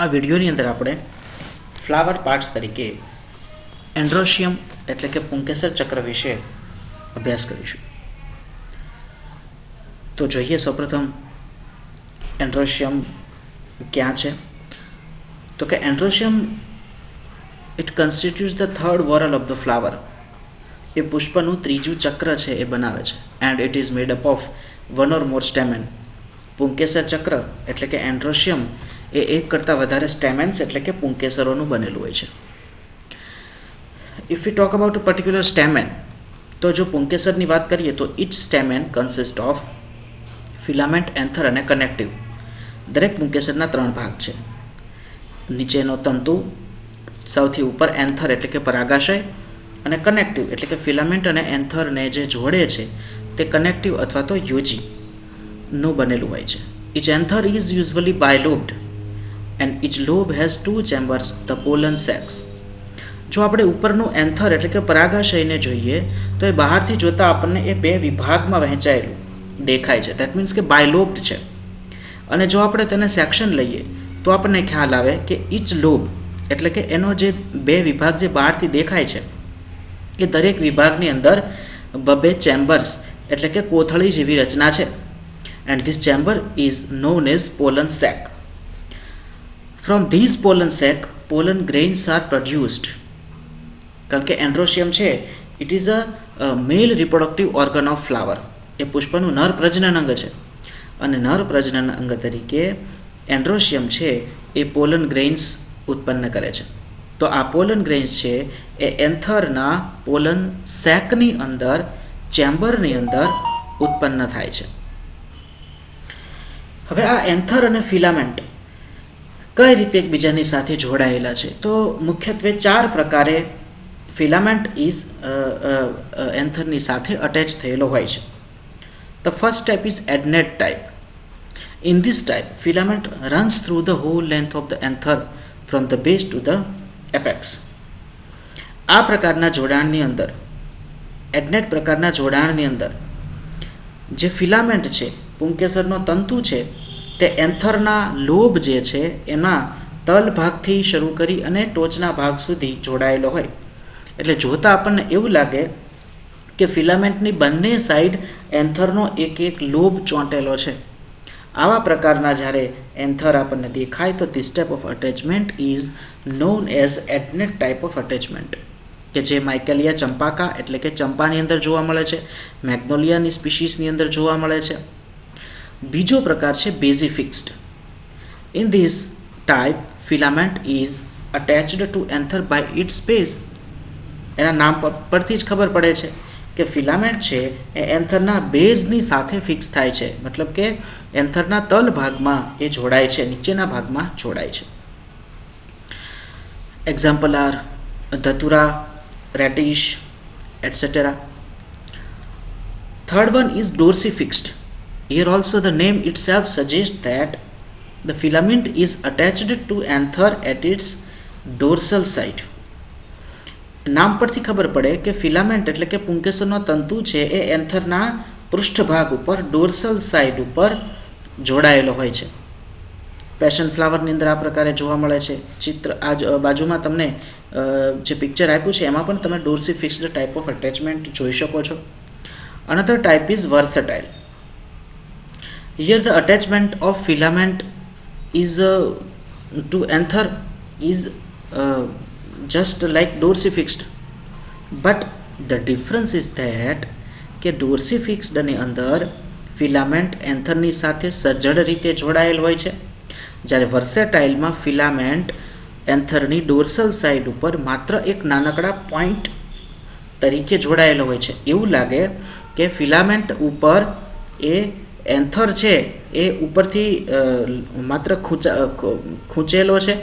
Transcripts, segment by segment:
આ વિડીયોની અંદર આપણે ફ્લાવર પાર્ટ્સ તરીકે એન્ડ્રોશિયમ એટલે કે પુંકેસર ચક્ર વિશે અભ્યાસ કરીશું. તો જોઈએ સૌપ્રથમ એન્ડ્રોશિયમ ક્યાં છે. તો કે androecium it constitutes the third whorl of the flower. એ પુષ્પનું ત્રીજું ચક્ર છે એ બનાવે છે. And it is made up of one or more stamen. પુંકેસર ચક્ર એટલે કે એન્ડ્રોશિયમ એ એક કરતાં વધારે સ્ટેમેન્સ એટલે કે પુંકેસરોનું બનેલું હોય છે. If you talk about a particular stamen, તો જો પુંકેસરની વાત કરીએ તો each stamen consist of filament, anther અને કનેક્ટિવ. દરેક પુંકેસરના 3 ભાગ છે. નીચેનો તંતુ, સૌથી ઉપર એન્થર એટલે કે પરાગાશય, અને કનેક્ટિવ એટલે કે ફિલામેન્ટ અને એન્થરને જે જોડે છે તે કનેક્ટિવ અથવા તો યોજી નું બનેલું હોય છે. Each anther is usually bilobed and each lobe has 2 chambers, the pollen sacs. જો આપણે ઉપરનું એન્થર એટલે કે પરાગાશયને જોઈએ તો એ બહારથી જોતાં આપણને એ 2 વિભાગમાં વહેંચાયેલું દેખાય છે. દેટ મીન્સ કે બાયલોબ્ડ છે. અને જો આપણે તેને સેક્શન લઈએ તો આપણને ખ્યાલ આવે કે ઇચ લોબ એટલે કે એનો જે 2 વિભાગ જે બહારથી દેખાય છે એ દરેક વિભાગની અંદર 2 ચેમ્બર્સ એટલે કે કોથળી જેવી રચના છે. And this chamber is known as pollen sac. From this pollen sac pollen grains are produced. કારણ કે એન્ડ્રોશિયમ છે it is a male reproductive organ of flower. એ પુષ્પનું નર પ્રજનન અંગ છે અને નર પ્રજનન અંગ તરીકે એન્ડ્રોશિયમ છે એ પોલન ગ્રેઇન્સ ઉત્પન્ન કરે છે. તો આ પોલન ગ્રેઇન્સ છે એ એન્થરના પોલન સેકની અંદર ચેમ્બરની અંદર ઉત્પન્ન થાય છે. હવે આ એન્થર અને ફિલામેન્ટ કઈ રીતે એકબીજાની સાથે જોડાયેલા છે, તો મુખ્યત્વે 4 પ્રકારે ફિલામેન્ટ ઇઝ એન્થરની સાથે અટેચ થયેલો હોય છે. The first type is adnate type. In this type, filament runs through the whole length of the anther from the base to the apex. આ પ્રકારના જોડાણની અંદર, એડનેટ પ્રકારના જોડાણની અંદર જે ફિલામેન્ટ છે, પુંકેસરનો તંતુ છે, તે એન્થરના લોબ જે છે એના તલ ભાગથી શરૂ કરી અને ટોચના ભાગ સુધી જોડાયેલો હોય. એટલે જોતાં આપણને એવું લાગે કે ફિલામેન્ટની બંને સાઈડ એન્થરનો એક લોબ ચોંટેલો છે. આવા પ્રકારના જ્યારે એન્થર આપણને દેખાય તો this type of attachment is known as adnate type of attachment, કે જે માઇકેલિયા ચંપાકા એટલે કે ચંપાની અંદર જોવા મળે છે, મેગ્નોલિયાની સ્પીશીસની અંદર જોવા મળે છે. બીજો પ્રકાર છે basifixed. In this type filament is attached to anther by its base. એના નામ પરથી જ ખબર પડે છે કે ફિલામેન્ટ છે એ એન્થરના બેઝની સાથે ફિક્સ થાય છે. મતલબ કે એન્થરના તલ ભાગમાં એ જોડાય છે, નીચેના ભાગમાં જોડાય છે. Example are dhatura, radish, etcetera. Third one is dorsifixed. Here also the name itself suggests that the filament is attached to anther at its dorsal side. નામ પરથી ખબર પડે કે ફિલામેન્ટ એટલે કે પુંકેસરનો તંતુ છે એ એન્થરના પૃષ્ઠભાગ ઉપર ડોર્સલ સાઇડ ઉપર જોડાયેલો હોય છે. પેશન ફ્લાવરની અંદર આ પ્રકારે જોવા મળે છે. ચિત્ર આ બાજુમાં તમને જે પિક્ચર આપ્યું છે એમાં પણ તમે ડોર્સિફિક્સ્ડ ટાઈપ ઓફ અટેચમેન્ટ જોઈ શકો છો. Another type is versatile. Here the attachment of filament is to anther is just like dorsifixed, but the difference is that કે dorsifixed ની અંદર ફિલામેન્ટ એન્થરની સાથે સજ્જડ રીતે જોડાયેલ હોય છે, જ્યારે વર્સેટાઇલમાં ફિલામેન્ટ એન્થરની ડોર્સલ સાઇડ ઉપર માત્ર એક નાનકડા પોઈન્ટ તરીકે જોડાયેલો હોય છે. એવું લાગે કે ફિલામેન્ટ ઉપર એ એન્થર છે એ ઉપરથી માત્ર ખૂંચેલો છે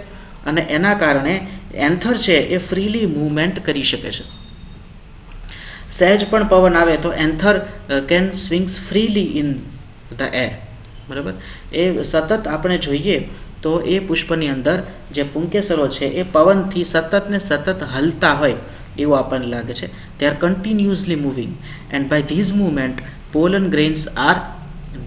અને એના કારણે એન્થર છે એ ફ્રીલી મૂવમેન્ટ કરી શકે છે. સહેજ પણ પવન આવે તો anther can swings freely in the air. બરાબર, એ સતત આપણે જોઈએ તો એ પુષ્પની અંદર જે પુંકેસરો છે એ પવનથી સતત ને સતત હલતા હોય એવું આપણને લાગે છે. They are continuously moving and by these movement pollen grains are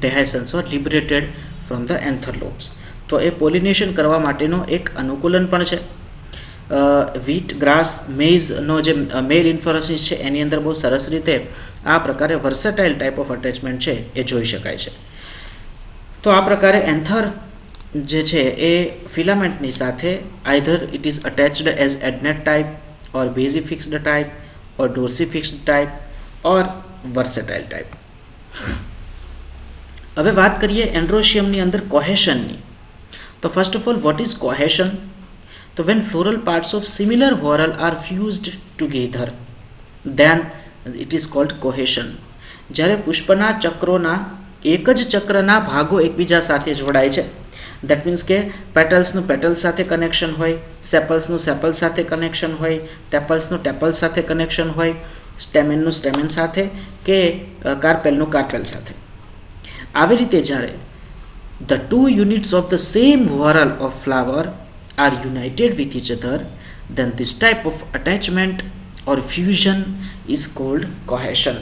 dehiscence or liberated from the anther lobes. તો એ પોલિનેશન કરવા માટેનો એક અનુકૂલન પણ છે. વીટ, ગ્રાસ, મેઝનો જે મેલ ઇન્ફ્લોરન્સીસ છે એની અંદર બહુ સરસ રીતે આ પ્રકારે વર્સેટાઇલ ટાઈપ ઓફ અટેચમેન્ટ છે એ જોઈ શકાય છે. તો આ પ્રકારે એન્થર જે છે એ ફિલામેન્ટની સાથે either it is attached as adnate type or basifixed type or dorsifixed type or versatile type. હવે વાત કરીએ એન્ડ્રોશિયમની અંદર કોહેશનની. તો first of all what is cohesion? તો when floral parts of similar whorl are fused together then it is called cohesion. જ્યારે પુષ્પના ચક્રોના એક જ ચક્રના ભાગો એકબીજા સાથે જોડાય છે, દેટ મીન્સ કે પેટલ્સનું પેટલ સાથે કનેક્શન હોય, સેપલ્સનું સેપલ સાથે કનેક્શન હોય, ટેપલ્સનું ટેપલ સાથે કનેક્શન હોય, સ્ટેમેનનું સ્ટેમેન સાથે કે કાર્પેલનું કાર્પેલ સાથે. આવી રીતે જ્યારે the two units of the same whorl of flower are united with each other then this type of attachment or fusion is called cohesion.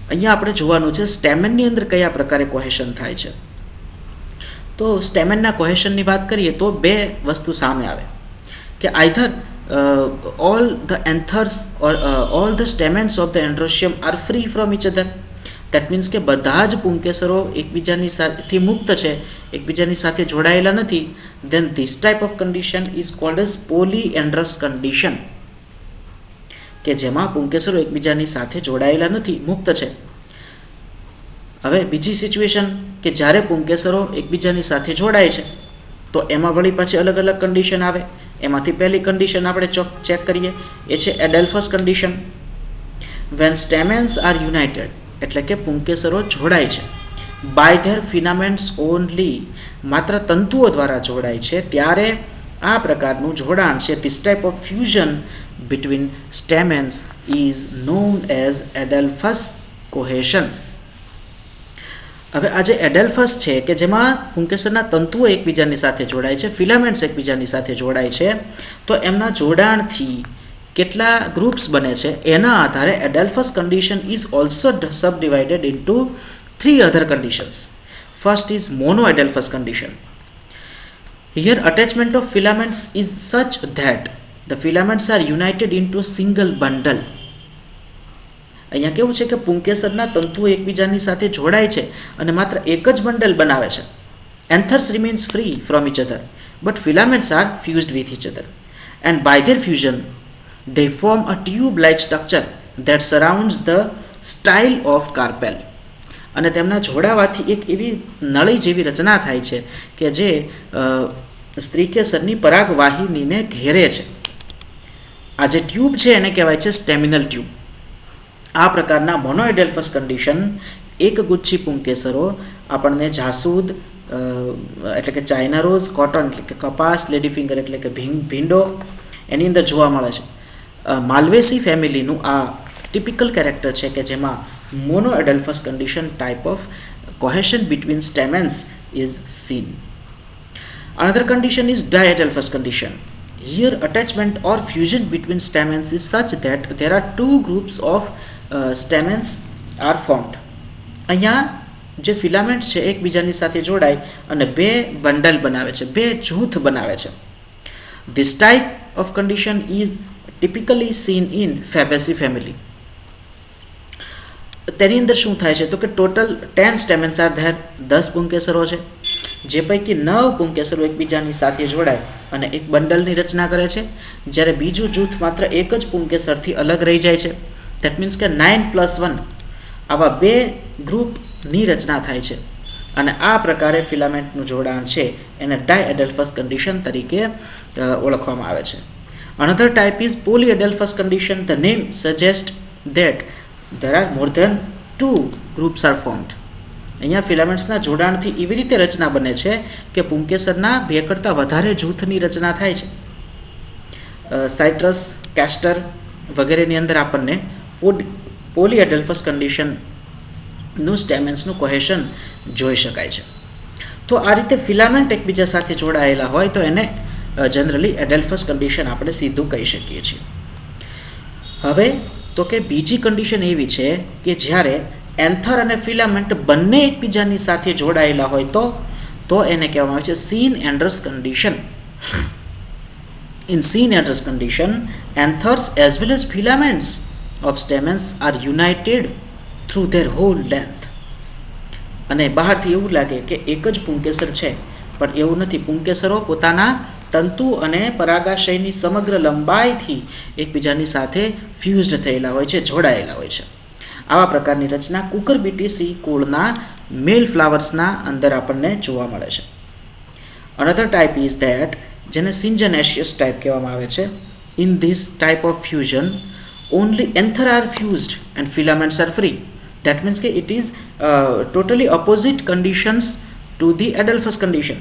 અહીંયા આપણે જોવાનું છે સ્ટેમેનની અંદર કયા પ્રકારે કોહેશન થાય છે. તો સ્ટેમેનના કોહેશનની વાત કરીએ તો બે વસ્તુ સામે આવે કે either all the anthers or all the stamens of the androecium are free from each other. That means કે બધા જ પુંકેસરો એકબીજાની સાથે મુક્ત છે, એકબીજાની સાથે જોડાયેલા નથી. Then this type of condition is called as polyandrous condition, કે જેમાં પુંકેસરો એકબીજાની સાથે જોડાયેલા નથી, મુક્ત છે. હવે બીજી સિચ્યુએશન કે જ્યારે પુંકેસરો એકબીજાની સાથે જોડાય છે તો એમાં વળી પાછી અલગ અલગ કન્ડિશન આવે. એમાંથી પહેલી કન્ડિશન આપણે ચેક કરીએ, એ છે એડેલ્ફસ condition. Van stamens R United, એટલે કે પુંકેસરો જોડાય છે બાય ધેર ફિલામેન્ટ્સ ઓનલી, માત્ર તંતુઓ દ્વારા જોડાય છે, ત્યારે આ પ્રકારનું જોડાણ છે this type of fusion between stamens is known as adelphous cohesion. હવે આ જે એડેલ્ફસ છે કે જેમાં પુંકેસરના તંતુઓ એકબીજાની સાથે જોડાય છે, ફિલામેન્ટ્સ એકબીજાની સાથે જોડાય છે, તો એમના જોડાણથી કેટલા ગ્રુપ્સ બને છે એના આધારે adelphous condition is also subdivided into 3 other conditions. First is monoadelphous condition. Here attachment of filaments is such that the filaments are united into a single bundle. અહીંયા કેવું છે કે પુંકેસરના તંતુઓ એકબીજાની સાથે જોડાય છે અને માત્ર એક જ બંડલ બનાવે છે. Anthers remains free from each other but filaments are fused with each other and by their fusion they form a tube-like structure that surrounds the style of carpel. અને તેમના જોડાવાથી એક એવી નળી જેવી રચના થાય છે કે જે સ્ત્રીકેસરની પરાગવાહિનીને ઘેરે છે. આ જે ટ્યુબ છે એને કહેવાય છે સ્ટેમિનલ ટ્યુબ. આ પ્રકારના મોનોએડેલ્ફસ કન્ડિશન એક ગુચ્છી પુંકેસરો આપણને જાસૂદ એટલે કે ચાઇના રોઝ, કોટન એટલે કે કપાસ, લેડી ફિંગર એટલે કે ભીંડો એની અંદર જોવા મળે છે. માલ્વેસી ફેમિલીનું આ ટિપિકલ કેરેક્ટર છે કે જેમાં monoadelphous condition type of cohesion between stamens is seen. Another condition is diadelphous condition. Here attachment or fusion between stamens is such that there are two groups of stamens are formed. અહીંયા જે filaments છે એકબીજાની સાથે જોડાય અને બે bundle બનાવે છે, બે જૂથ બનાવે છે. This type of condition is typically seen in Fabaceae family. તેની અંદર શું થાય છે તો કે ટોટલ 10 સ્ટેમેન્સ આર ધેર, 10 પુંકેસરો છે, જે પૈકી 9 પુંકેસરો એકબીજાની સાથે જોડાય અને એક બંડલની રચના કરે છે, જ્યારે બીજું જૂથ માત્ર એક જ પુંકેસરથી અલગ રહી જાય છે. દેટ મીન્સ કે 9+1 આવા બે ગ્રુપની રચના થાય છે અને આ પ્રકારે ફિલામેન્ટનું જોડાણ છે એને ડાયએડેલ્ફસ કન્ડિશન તરીકે ઓળખવામાં આવે છે. Another type is polyadelphous condition. The name suggests that there are more than 2 groups are formed. અહીંયા ફિલામેન્ટ્સના જોડાણથી એવી રીતે રચના બને છે કે પુંકેસરના બે કરતાં વધારે જૂથની રચના થાય છે. સાઇટ્રસ, કેસ્ટર વગેરેની અંદર આપણને પોલીએડેલ્ફસ કન્ડિશનનું સ્ટેમેન્સનું કોહેશન જોઈ શકાય છે. તો આ રીતે ફિલામેન્ટ એકબીજા સાથે જોડાયેલા હોય તો એને જનરલી એડેલ્ફસ કન્ડિશન આપણે સીધું કહી શકીએ છીએ. હવે તો કે બીજી કન્ડિશન એવી છે કે જ્યારે એન્થર અને ફિલામેન્ટ બંને એકબીજાની સાથે જોડાયેલા હોય તો એને કહેવામાં આવે છે synandrous condition. In seen address condition, anthers as well as filaments of stamens are united through their whole length. અને બહારથી એવું લાગે કે એક જ પુંકેસર છે, પણ એવું નથી. પુંકેસરો પોતાના તંતુ અને પરાગાશયની સમગ્ર લંબાઈથી એકબીજાની સાથે ફ્યુઝડ થયેલા હોય છે, જોડાયેલા હોય છે. આવા પ્રકારની રચના કુકરબિટેસી કુળના મેલ ફ્લાવર્સના અંદર આપણને જોવા મળે છે. અનધર ટાઈપ ઇઝ ધેટ, જેને સિન્જનેશિયસ ટાઈપ કહેવામાં આવે છે. In this type of fusion only anther are fused and filaments are free. That means કે it is totally opposite conditions to the Adelphus condition.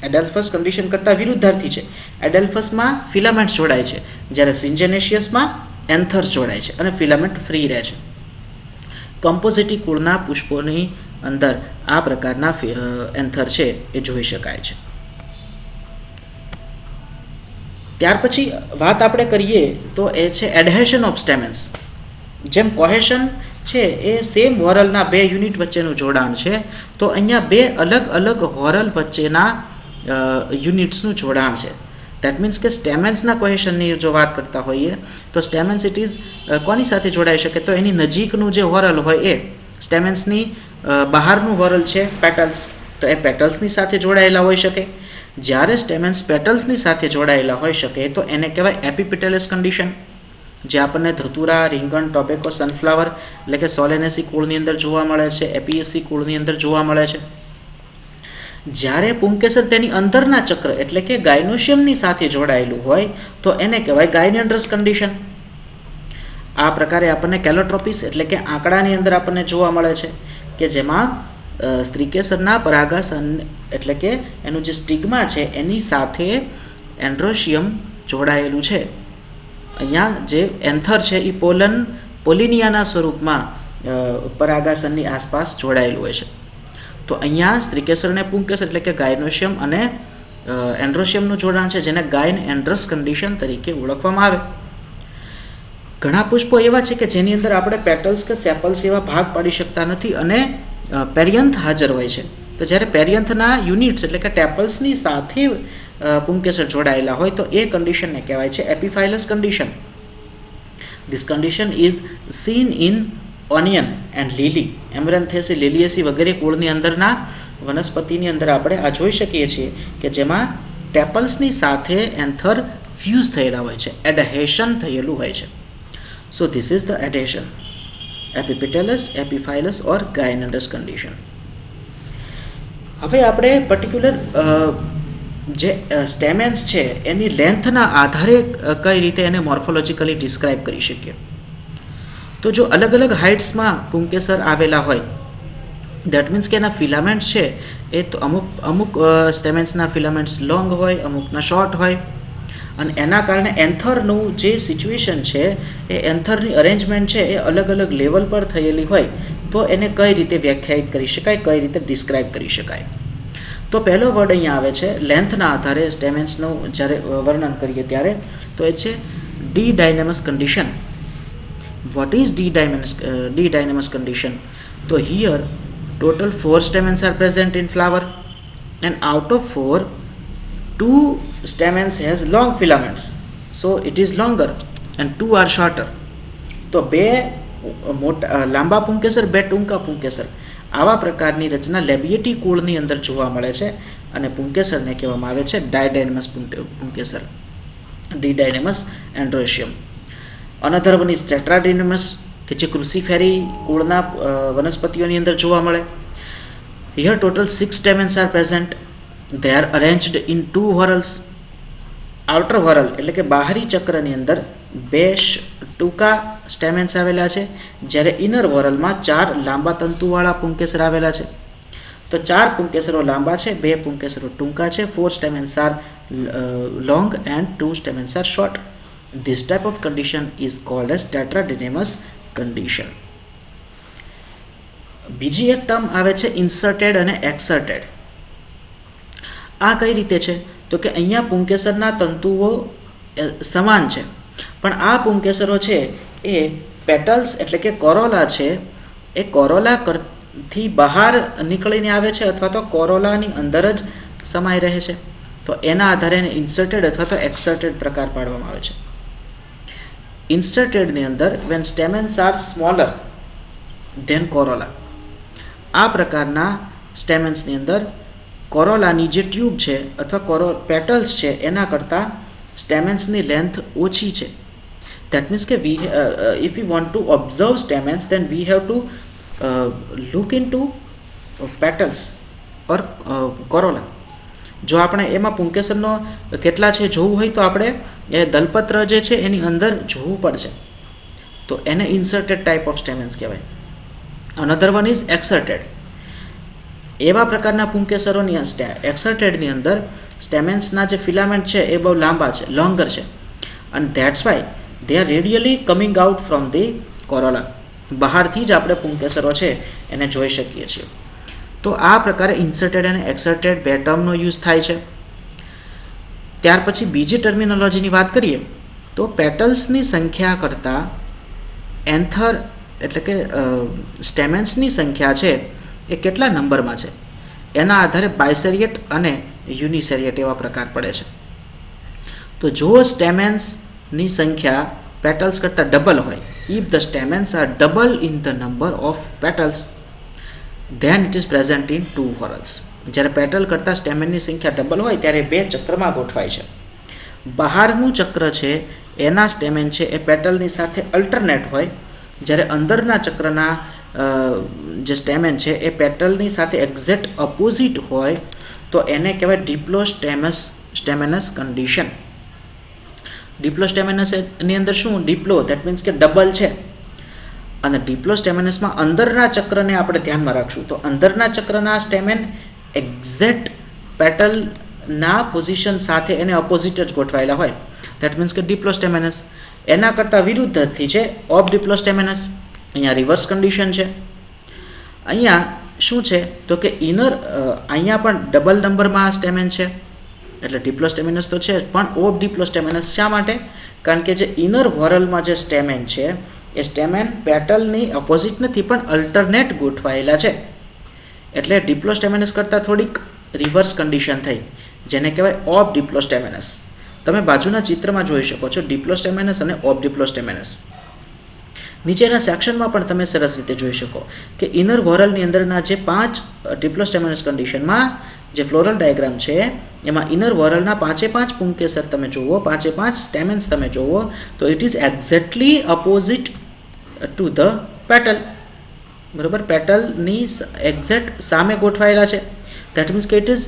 Adelphus condition કરતાં વિરુદ્ધાર્થી છે. Adelphusમાં filaments જોડાય છે, જ્યારે સિન્જેનેશિયસમાં એન્થર્સ જોડાય છે અને ફિલામેન્ટ ફ્રી રહે છે. કમ્પોઝિટી કુળના પુષ્પોની અંદર આ પ્રકારના એન્થર છે એ જોઈ શકાય છે. ત્યાર પછી વાત આપણે કરીએ તો એ છે એડહેશન ઓફ સ્ટેમેન્સ. જેમ કોહેશન છે એ સેમ હોરલના બે યુનિટ વચ્ચેનું જોડાણ છે, તો અહીંયા બે અલગ અલગ હોરલ વચ્ચેના યુનિટ્સનું જોડાણ છે. દેટ મીન્સ કે સ્ટેમેન્સના કોહેશનની જો વાત કરતા હોઈએ તો સ્ટેમેન્સ ઇટ ઇઝ કોની સાથે જોડાઈ શકે, તો એની નજીકનું જે હોરલ હોય એ. સ્ટેમેન્સની બહારનું હોરલ છે પેટલ્સ, તો એ પેટલ્સની સાથે જોડાયેલા હોઈ શકે. જ્યારે સ્ટેમેન્સ પેટલ્સની સાથે જોડાયેલા હોઈ શકે તો એને કહેવાય એપિપેટલસ કન્ડિશન, જે આપણને ધતુરા, રીંગણ, ટોબેકો, સનફ્લાવર એટલે કે સોલેનેસી કુળની અંદર જોવા મળે છે, એપિએસી કુળની અંદર જોવા મળે છે. જ્યારે પુંકેસર તેની અંદરના ચક્ર એટલે કે ગાયનોશિયમની સાથે જોડાયેલું હોય તો એને કહેવાય ગાયનેન્ડ્રસ કન્ડિશન. આ પ્રકારે આપણને કેલોટ્રોપિસ એટલે કે આંકડાની અંદર આપણને જોવા મળે છે કે જેમાં સ્ત્રીકેસરના પરાગાસન એટલે કે એનું જે સ્ટિગ્મા છે એની સાથે એન્ડ્રોશિયમ જોડાયેલું છે. અહીંયા જે એન્થર છે એ પોલિનિયાના સ્વરૂપમાં પરાગાસનની આસપાસ જોડાયેલું હોય છે. તો અહીંયા સ્ત્રીકેસર અને પુંકેસર એટલે કે ગાયનોશિયમ અને એન્ડ્રોશિયમનું જોડાણ છે, જેને ગાયન એન્ડ્રસ કન્ડિશન તરીકે ઓળખવામાં આવે. ઘણા પુષ્પો એવા છે કે જેની અંદર આપણે પેટલ્સ કે સેપલ્સ એવા ભાગ પાડી શકતા નથી અને પેરિયન્થ હાજર હોય છે. તો જ્યારે પેરિયન્થના યુનિટ્સ એટલે કે ટેપલ્સની સાથે પુંકેસર જોડાયેલા હોય તો એ કન્ડિશનને કહેવાય છે epiphyllous condition. This condition is seen in onion and lily, Amaranthaceae, Liliaceae વગેરે કુળની અંદરના વનસ્પતિની અંદર આપણે આ જોઈ શકીએ છીએ કે જેમાં ટેપલ્સની સાથે એન્થર ફ્યુઝ થયેલા હોય છે, એડહેશન થયેલું હોય છે. So this is the adhesion, epipetalous, epiphyllous or gynandrous condition. હવે આપણે પર્ટિક્યુલર જે સ્ટેમેન્સ છે એની લેન્થના આધારે કઈ રીતે એને મોર્ફોલોજીકલી ડિસ્ક્રાઇબ કરી શકીએ. તો જો અલગ અલગ હાઇટ્સમાં પુંકેસર આવેલા હોય, દેટ મીન્સ કે એના ફિલામેન્ટ્સ છે એ તો અમુક સ્ટેમેન્સના ફિલામેન્ટ્સ લોંગ હોય, અમુકના શોર્ટ હોય, અને એના કારણે એન્થરનું જે સિચ્યુએશન છે એ એન્થરની અરેન્જમેન્ટ છે એ અલગ અલગ લેવલ પર થયેલી હોય તો એને કઈ રીતે વ્યાખ્યાયિત કરી શકાય, કઈ રીતે ડિસ્ક્રાઇબ કરી શકાય. તો પહેલો વર્ડ અહીંયા આવે છે લેન્થના આધારે સ્ટેમેન્સનું જ્યારે વર્ણન કરીએ ત્યારે, તો એ છે didynamous condition. What is didynamous condition? તો here total 4 stamens are present in flower and out of 4, 2 stamens has long filaments, so it is longer and 2 are shorter. તો બે લાંબા પુંકેસર, બે ટૂંકા પુંકેસર, આવા પ્રકારની રચના લેબિયેટી કુળની અંદર જોવા મળે છે અને પુંકેસરને કહેવામાં આવે છે ડાયડાયનેમસ પુંકેસર, ડીડાયનેમસ એન્ડ્રોશિયમ. અનધર વન ઇઝ ટેટ્રાડાયનેમસ કે જે ક્રુસિફેરી કુળના વનસ્પતિઓની અંદર જોવા મળે. Here total 6 stamens are present. They are arranged in 2 whorls. Outer વોરલ એટલે કે બહારી ચક્રની અંદર 2 ટૂંકા સ્ટેમેન્સ આવેલા છે, જ્યારે ઇનર વોરલમાં 4 લાંબા તંતુવાળા પુંકેસર આવેલા છે. તો 4 પુંકેસરો લાંબા છે, 2 પુંકેસરો ટૂંકા છે. 4 stamens are long and 2 stamens are short. This type of condition is called as tetradinemus condition. બીજી એક ટર્મ આવે છે ઇન્સર્ટેડ અને એક્સર્ટેડ. આ કઈ રીતે છે? તો કે અહીંયા પુંકેસરના તંતુઓ સમાન છે, પણ આ પુંકેસરો છે એ પેટલ્સ એટલે કે કોરોલા છે એ કોરોલા થી બહાર નીકળીને આવે છે અથવા તો કોરોલાની અંદર જ સમાઈ રહે છે, તો એના આધારે એને ઇન્સર્ટેડ અથવા તો એક્સર્ટેડ પ્રકાર પાડવામાં આવે છે. ઇન્સર્ટેડની અંદર when stamens are smaller than corolla, આ પ્રકારના સ્ટેમેન્સની અંદર કોરોલાની જે ટ્યુબ છે અથવા પેટલ્સ છે એના કરતાં સ્ટેમેન્સની લેન્થ ઓછી છે. That means કે if we want to observe stamens, then we have to look into petals or corolla. જો આપણે એમાં પુંકેસરનો કેટલા છે જોવું હોય તો આપણે એ દલપત્ર જે છે એની અંદર જોવું પડશે, તો એને ઇન્સર્ટેડ ટાઈપ ઓફ સ્ટેમેન્સ કહેવાય. Another one is exserted. એવા પ્રકારના પુંકેસરોની એક્સર્ટેડની અંદર સ્ટેમેન્સના જે ફિલામેન્ટ છે એ બહુ લાંબા છે, લોંગર છે, અને that's why they are radially coming out from the corolla. બહારથી જ આપણે પુંકેસરો છે એને જોઈ શકીએ છીએ. તો આ પ્રકારે ઇન્સર્ટેડ અને એક્સર્ટેડ બે ટર્મનો યુઝ થાય છે. ત્યાર પછી બીજી ટર્મિનોલોજીની વાત કરીએ તો પેટલ્સની સંખ્યા કરતાં એન્થર એટલે કે સ્ટેમેન્સની સંખ્યા છે એ કેટલા નંબરમાં છે એના આધારે બાયસેરિયેટ અને યુનિસેરિયેટ એવા પ્રકાર પડે છે. તો જો સ્ટેમેન્સની સંખ્યા પેટલ્સ કરતાં ડબલ હોય, if the stamens are double in the number of petals then it is present in 2 whorls. જ્યારે પેટલ કરતાં સ્ટેમેનની સંખ્યા ડબલ હોય ત્યારે બે ચક્રમાં ગોઠવાય છે. બહારનું ચક્ર છે એના સ્ટેમેન છે એ પેટલની સાથે અલ્ટરનેટ હોય, જ્યારે અંદરના ચક્રના જે સ્ટેમેન છે એ પેટલની સાથે એક્ઝેક્ટ ઓપોઝિટ હોય તો એને કહેવાય ડિપ્લોસ્ટેમેનસ કન્ડિશન. ડિપ્લોસ્ટેમેનસની અંદર શું ડિપ્લો ધેટ મીન્સ કે ડબલ છે, અને ડિપ્લોસ્ટેમેનસમાં અંદરના ચક્રને આપણે ધ્યાનમાં રાખશું તો અંદરના ચક્રના સ્ટેમેન એક્ઝેક્ટ પેટલના પોઝિશન સાથે એને ઓપોઝિટ જ ગોઠવાયેલા હોય, ધેટ મીન્સ કે ડિપ્લોસ્ટેમેનસ. એના કરતાં વિરુદ્ધથી છે ઓફ ડિપ્લોસ્ટેમેનસ. અહીંયા રિવર્સ કન્ડિશન છે. અહીંયા શું છે તો કે અહીંયા પણ ડબલ નંબરમાં સ્ટેમેન છે એટલે ડિપ્લોસ્ટેમિનસ તો છે પણ ઓફ ડિપ્લોસ્ટેમિનસ શા માટે? કારણ કે જે ઇનર વોરલમાં જે સ્ટેમેન છે એ સ્ટેમેન પેટલની ઓપોઝિટ નથી પણ અલ્ટરનેટ ગોઠવાયેલા છે, એટલે ડિપ્લોસ્ટેમિનસ કરતાં થોડીક રિવર્સ કન્ડિશન થઈ, જેને કહેવાય ઓફ ડિપ્લોસ્ટેમિનસ. તમે બાજુના ચિત્રમાં જોઈ શકો છો ડિપ્લોસ્ટેમિનસ અને ઓફ ડિપ્લોસ્ટેમિનસ. નીચેના સેક્શનમાં પણ તમે સરસ રીતે જોઈ શકો કે ઇનર વોરલની અંદરના જે 5 ડિપ્લોસ્ટેમિનસ કન્ડિશનમાં જે ફ્લોરલ ડાયાગ્રામ છે એમાં ઇનર વોરલના 5 પુંકેસર તમે જુઓ, 5 સ્ટેમેન્સ તમે જુઓ તો it is exactly opposite to the petal. બરાબર, પેટલની એક્ઝેક્ટ સામે ગોઠવાયેલા છે, ધેટ મીન્સ કે ઇટ ઇઝ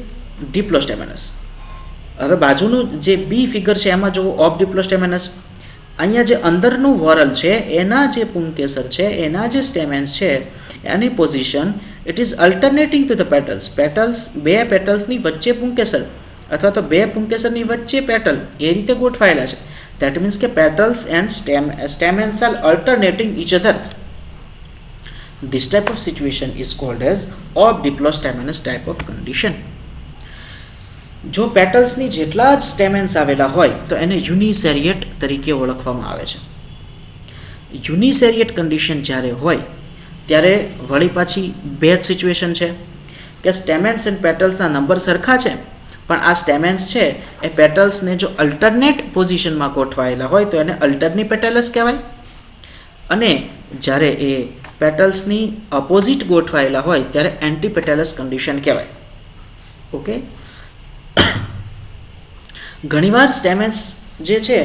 ડિપ્લોસ્ટેમિનસ. હવે બાજુનું જે બી ફિગર છે એમાં જુઓ ઓફ ડિપ્લોસ્ટેમિનસ. અહીંયા જે અંદરનું વોરલ છે એના જે પુંકેસર છે એના જે સ્ટેમેન્સ છે એની position it is alternating to the petals. બે પેટલ્સની વચ્ચે પુંકેસર અથવા તો બે પુંકેસરની વચ્ચે પેટલ એ રીતે ગોઠવાયેલા છે. ધેટ મીન્સ કે petals and stamens are alternating each other. This type of situation is called as of diplostemonous type of condition. જો પેટલ્સની જેટલા જ સ્ટેમેન્સ આવેલા હોય તો એને યુનિસેરિયેટ તરીકે ઓળખવામાં આવે છે. યુનિસેરિયેટ કન્ડિશન જ્યારે હોય ત્યારે વળી પાછી બે જ સિચ્યુએશન છે કે સ્ટેમેન્સ એન્ડ પેટલ્સના નંબર સરખા છે પણ આ સ્ટેમેન્સ છે એ પેટલ્સને જો અલ્ટરનેટ પોઝિશનમાં ગોઠવાયેલા હોય તો એને અલ્ટરની પેટલ્સ કહેવાય, અને જ્યારે એ પેટલ્સની ઓપોઝિટ ગોઠવાયેલા હોય ત્યારે એન્ટીપેટલસ કન્ડિશન કહેવાય. ઓકે, ઘણીવાર સ્ટેમેન્સ જે છે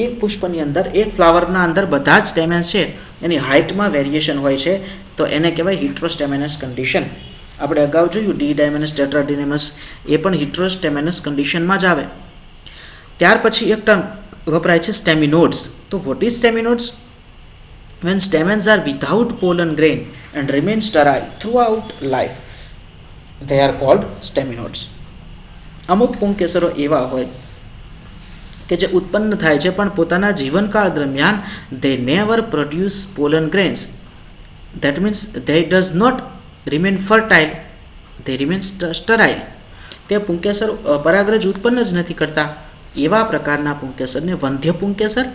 એક પુષ્પની અંદર એક ફ્લાવરના અંદર બધા જ સ્ટેમેન્સ છે એની હાઇટમાં વેરિએશન હોય છે તો એને કહેવાય હિટ્રોસ્ટેમેનસ કન્ડિશન. આપણે અગાઉ જોયું ડી ડાયમેનસ ટેટ્રાડિનેમસ એ પણ હિટ્રોસ્ટેમેનસ કન્ડિશનમાં જ આવે. ત્યાર પછી એક ટર્મ વપરાય છે સ્ટેમિનોડ્સ. તો what is staminodes? when stamens are without pollen grain and remain sterile throughout life, they are called staminodes. અમુક પુંકેસરો એવા હોય કે જે ઉત્પન્ન થાય છે પણ પોતાના જીવનકાળ દરમિયાન they never produce pollen grains. That means they does not remain fertile, they remain sterile. તે પુંકેસર પરાગરજ ઉત્પન્ન જ નથી કરતા. એવા પ્રકારના પુંકેસરને વંધ્ય પુંકેસર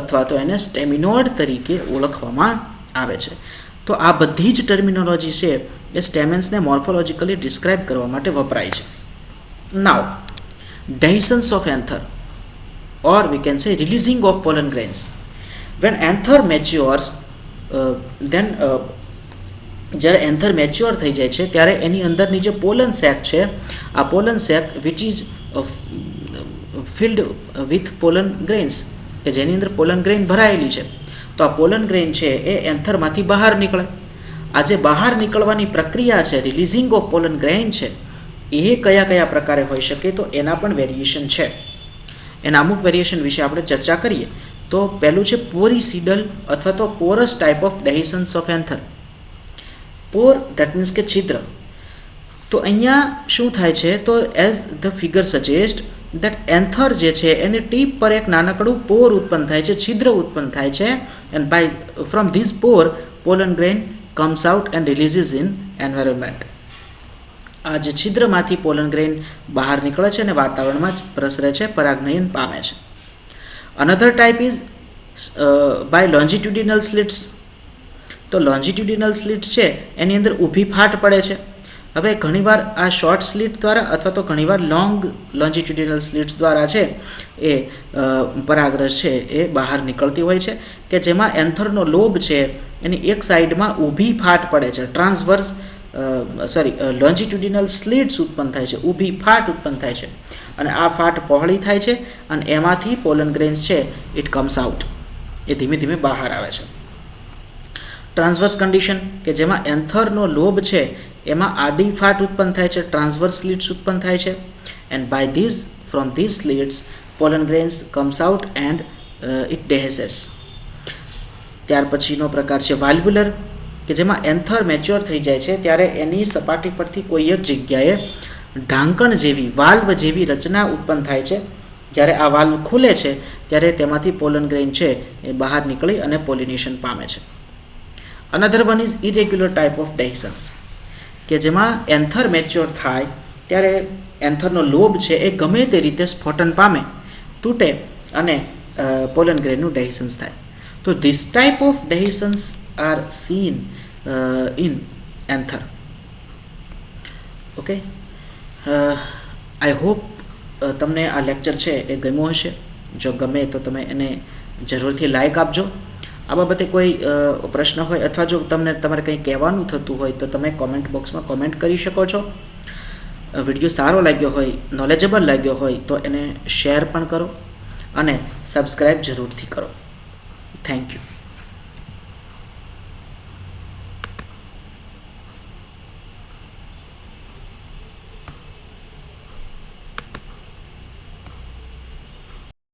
અથવા તો એને સ્ટેમિનોડ તરીકે ઓળખવામાં આવે છે. તો આ બધી જ ટર્મિનોલોજી છે એ સ્ટેમેન્સને મોર્ફોલોજીકલી ડિસ્ક્રાઇબ કરવા માટે વપરાય છે. નાવ dehiscence of anther, or we can say releasing of pollen grains. When anther matures, then જ્યારે એન્થર મેચ્યોર થઈ જાય છે ત્યારે એની અંદરની જે પોલન સેક છે, આ pollen sac which is filled with pollen grains, કે જેની અંદર પોલન ગ્રેઇન ભરાયેલી છે, તો આ પોલન ગ્રેઇન છે એ એન્થરમાંથી બહાર નીકળે. આ જે બહાર નીકળવાની પ્રક્રિયા છે, રિલીઝિંગ ઓફ પોલન ગ્રેઇન છે, એ કયા કયા પ્રકારે હોઈ શકે, તો એના પણ વેરિએશન છે. એના અમુક વેરિએશન વિશે આપણે ચર્ચા કરીએ. તો પહેલું છે પોરીસિડલ અથવા તો Porus type of ડેહિસન્સ of એન્થર. Por that means કે છિદ્ર. તો અહીંયા શું થાય છે, તો as the figure suggest that anther જે છે એની ટીપ પર એક નાનકડું પોર ઉત્પન્ન થાય છે, છિદ્ર ઉત્પન્ન થાય છે, and buy from this Por pollen grain comes out and રિલીઝિસ in environment. આ જે છિદ્રમાંથી પોલન ગ્રેન બહાર નીકળે છે અને વાતાવરણમાં જ પ્રસરે છે, પરાગનયન પામે છે. Another type is by longitudinal slits. તો લોન્જિટ્યુડિનલ સ્લિટ છે એની અંદર ઊભી ફાટ પડે છે. હવે ઘણીવાર આ શોર્ટ સ્લિટ દ્વારા અથવા તો ઘણીવાર લોંગ લોન્જિટ્યુડિનલ સ્લિટ્સ દ્વારા છે એ પરાગરસ છે એ બહાર નીકળતી હોય છે, કે જેમાં એન્થરનો લોબ છે એની એક સાઈડમાં ઊભી ફાટ પડે છે, ટ્રાન્સવર્સ લોન્જિટ્યુડિનલ સ્લિટ્સ ઉત્પન્ન થાય છે, ઊભી ફાટ ઉત્પન્ન થાય છે, અને આ ફાટ પહોળી થાય છે અને એમાંથી પોલન ગ્રેન્સ છે ઇટ કમ્સ આઉટ, એ ધીમે ધીમે બહાર આવે છે. ટ્રાન્સવર્સ કન્ડિશન, કે જેમાં એન્થરનો લોબ છે એમાં આડી ફાટ ઉત્પન્ન થાય છે, ટ્રાન્સવર્સ સ્લિટ્સ ઉત્પન્ન થાય છે, and by this from this slits pollen grains comes out and it dehisces. ત્યાર પછીનો પ્રકાર છે વાલ્વ્યુલર, કે જેમાં એન્થર મેચ્યોર થઈ જાય છે ત્યારે એની સપાટી પરથી કોઈ એક જગ્યાએ ઢાંકણ જેવી, વાલ્વ જેવી રચના ઉત્પન્ન થાય છે. જ્યારે આ વાલ્વ ખુલે છે ત્યારે તેમાંથી પોલન ગ્રેન છે એ બહાર નીકળી અને પોલિનેશન પામે છે. Another one is irregular type of dehiscence, કે જેમાં એન્થર મેચ્યોર થાય ત્યારે એન્થરનો લોબ છે એ ગમે તે રીતે સ્ફોટન પામે, તૂટે અને પોલન ગ્રેનનું ડેહિસન્સ થાય. તો this type of dehiscence are seen in anther. Okay, I hope તમને આ લેક્ચર છે એ ગમ્યો હશે. જો ગમે તો તમે એને જરૂરથી લાઈક આપજો. આ બાબતે કોઈ પ્રશ્ન હોય અથવા જો તમને તમારે કંઈ કહેવાનું થતું હોય તો તમે કોમેન્ટ બોક્સમાં કોમેન્ટ કરી શકો છો. વિડીયો સારો લાગ્યો હોય, નોલેજેબલ લાગ્યો હોય તો એને શેર પણ કરો અને સબસ્ક્રાઈબ જરૂરથી કરો. Thank you.